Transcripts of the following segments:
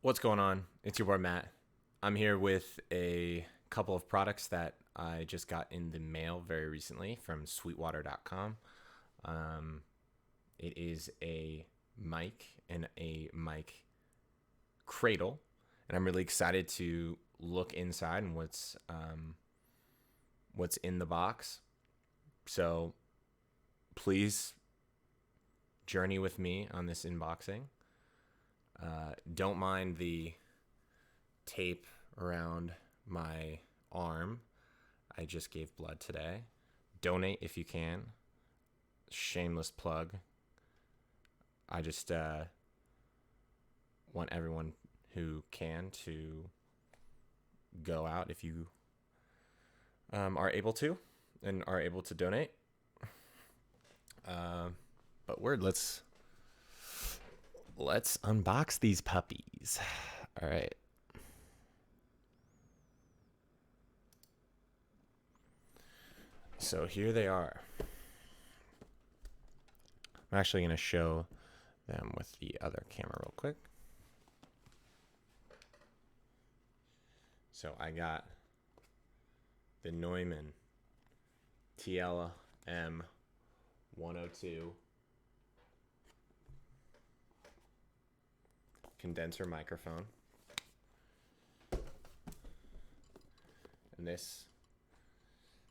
What's going on? It's your boy Matt. I'm here with a couple of products that I just got in the mail very recently from sweetwater.com. Um, it is a mic and a mic cradle, and I'm really excited to look inside and what's in the box. So please journey with me on this unboxing. Don't mind the tape around my arm. I just gave blood today. Donate if you can. Shameless plug. I just want everyone who can to go out if you are able to and are able to donate. But let's unbox these puppies. All right. So here they are. I'm actually going to show them with the other camera real quick. So I got the Neumann TLM 102 condenser microphone. And this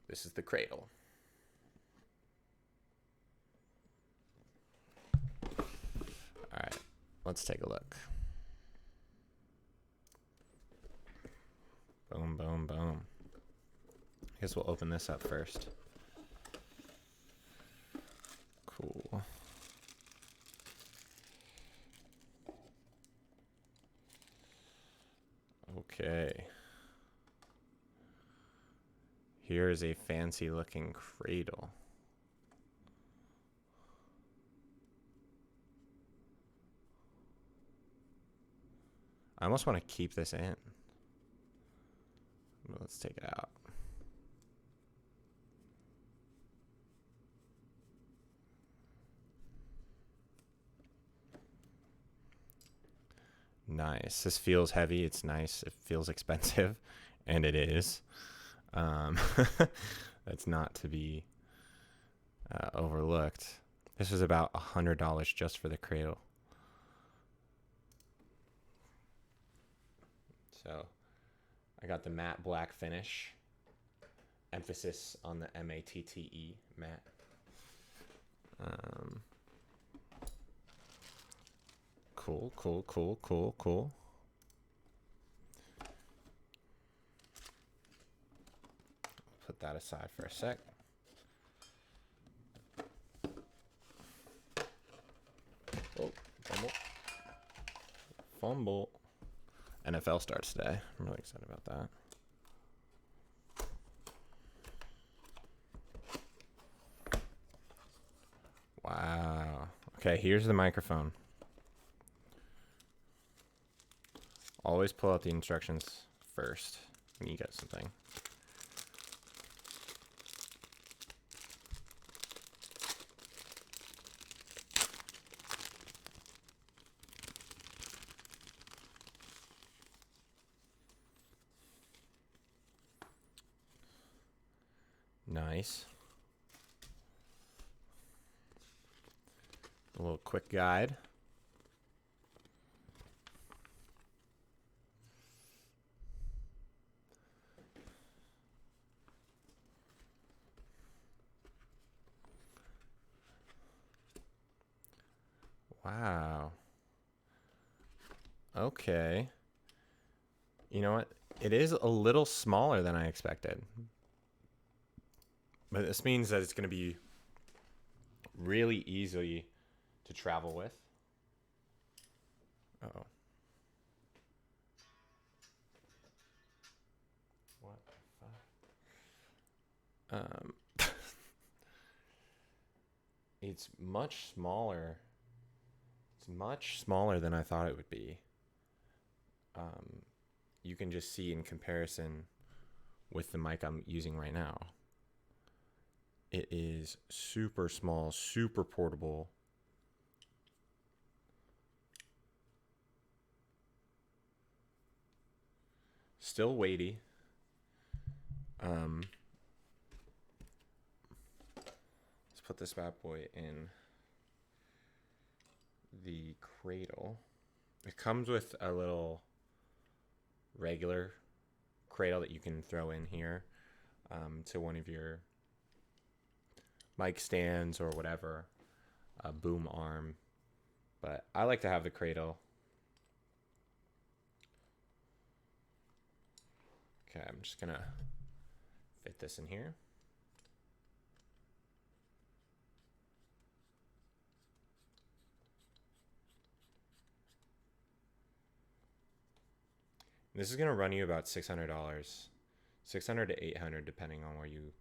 is the cradle. All right, let's take a look. Boom, boom, boom. I guess we'll open this up first. Cool. Okay. Here is a fancy looking cradle. I almost want to keep this in. Let's take it out. Nice. This feels heavy. It's nice. It feels expensive, and it is. That's not to be overlooked. This was about $100 just for the cradle. So I got the matte black finish. Emphasis on the M-A-T-T-E, matte. Cool, cool, cool, cool, cool. Put that aside for a sec. Oh, fumble. Fumble. NFL starts today. I'm really excited about that. Wow. Okay, here's the microphone. Always pull out the instructions first when you get something. Nice. A little quick guide. Wow. Okay. You know what? It is a little smaller than I expected. But this means that it's going to be really easy to travel with. Uh-oh. What the fuck? It's much smaller. It's much smaller than I thought it would be. You can just see in comparison with the mic I'm using right now. It is super small, super portable. still weighty. Let's put this bad boy in the cradle. It comes with a little regular cradle that you can throw in here to one of your mic stands or whatever, a boom arm. But I like to have the cradle. Okay, I'm just gonna fit this in here. This is gonna run you about $600, $600 to $800 depending on where you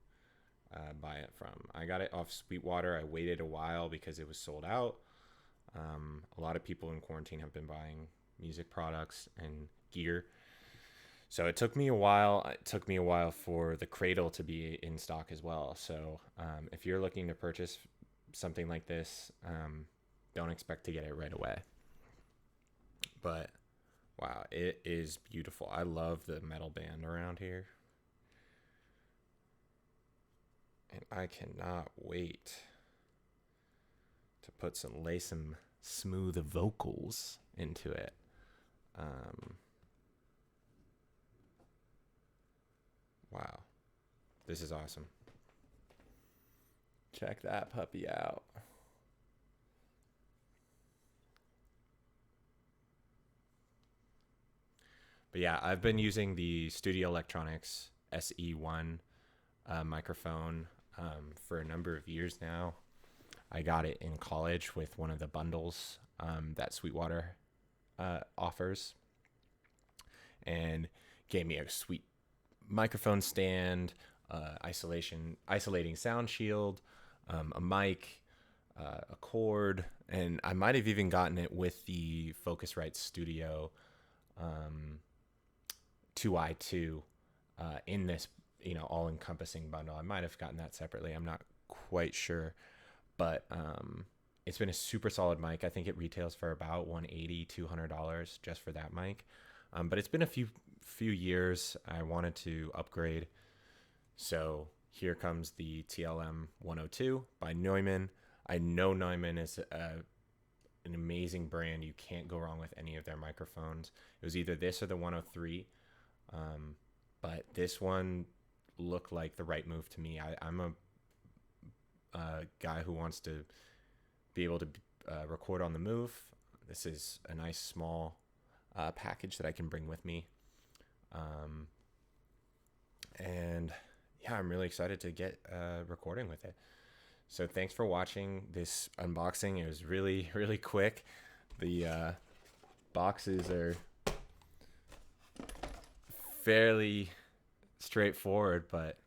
buy it from. I got it off Sweetwater. I waited a while because it was sold out. A lot of people in quarantine have been buying music products and gear, so it took me a while. It took me a while for the cradle to be in stock as well. So if you're looking to purchase something like this, don't expect to get it right away. But wow, it is beautiful. I love the metal band around here. And I cannot wait to lay some smooth vocals into it. Wow, this is awesome. Check that puppy out. But yeah, I've been using the Studio Electronics SE1 microphone for a number of years now. I got it in college with one of the bundles that Sweetwater offers, and gave me a sweet microphone stand, isolating sound shield, a mic, a cord, and I might have even gotten it with the Focusrite Studio 2i2 in this, all-encompassing bundle. I might have gotten that separately. I'm not quite sure, but it's been a super solid mic. I think it retails for about $180, $200 just for that mic. But it's been a few years. I wanted to upgrade, so here comes the TLM 102 by Neumann. I know Neumann is an amazing brand. You can't go wrong with any of their microphones. It was either this or the 103, but this one looked like the right move to me. I'm a guy who wants to be able to record on the move. This is a nice small package that I can bring with me. And yeah, I'm really excited to get recording with it. So thanks for watching this unboxing. It was really, really quick. The boxes are fairly straightforward, but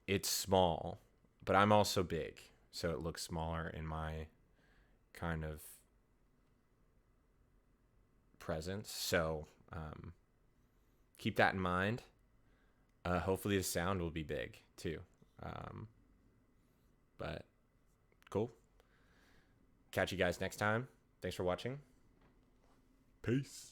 it's small, but I'm also big, so it looks smaller in my kind of presence. So keep that in mind. Hopefully the sound will be big too. But cool. Catch you guys next time. Thanks for watching. Peace.